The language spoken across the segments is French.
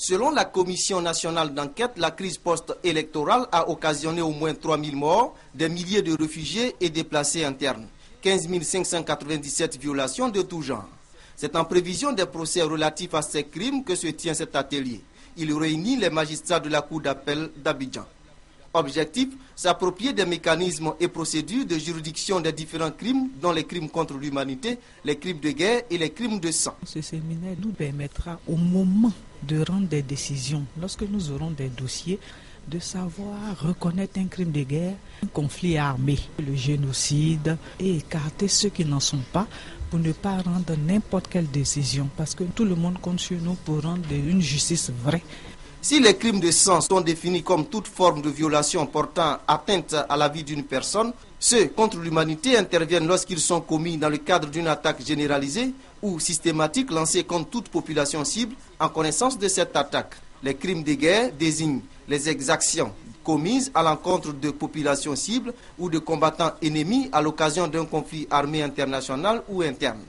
Selon la Commission nationale d'enquête, la crise post-électorale a occasionné au moins 3000 morts, des milliers de réfugiés et déplacés internes, 15 597 violations de tout genre. C'est en prévision des procès relatifs à ces crimes que se tient cet atelier. Il réunit les magistrats de la Cour d'appel d'Abidjan. Objectif, s'approprier des mécanismes et procédures de juridiction des différents crimes, dont les crimes contre l'humanité, les crimes de guerre et les crimes de sang. Ce séminaire nous permettra au moment de rendre des décisions, lorsque nous aurons des dossiers, de savoir reconnaître un crime de guerre, un conflit armé, le génocide et écarter ceux qui n'en sont pas pour ne pas rendre n'importe quelle décision parce que tout le monde compte sur nous pour rendre une justice vraie. Si les crimes de sang sont définis comme toute forme de violation portant atteinte à la vie d'une personne, ceux contre l'humanité interviennent lorsqu'ils sont commis dans le cadre d'une attaque généralisée ou systématique lancée contre toute population cible en connaissance de cette attaque. Les crimes de guerre désignent les exactions commises à l'encontre de populations cibles ou de combattants ennemis à l'occasion d'un conflit armé international ou interne.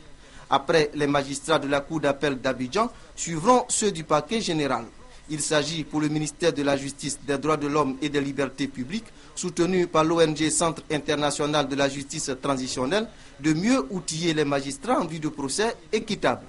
Après les magistrats de la Cour d'appel d'Abidjan, suivront ceux du parquet général. Il s'agit pour le ministère de la Justice, des Droits de l'Homme et des Libertés publiques, soutenu par l'ONG Centre international de la justice transitionnelle, de mieux outiller les magistrats en vue de procès équitables.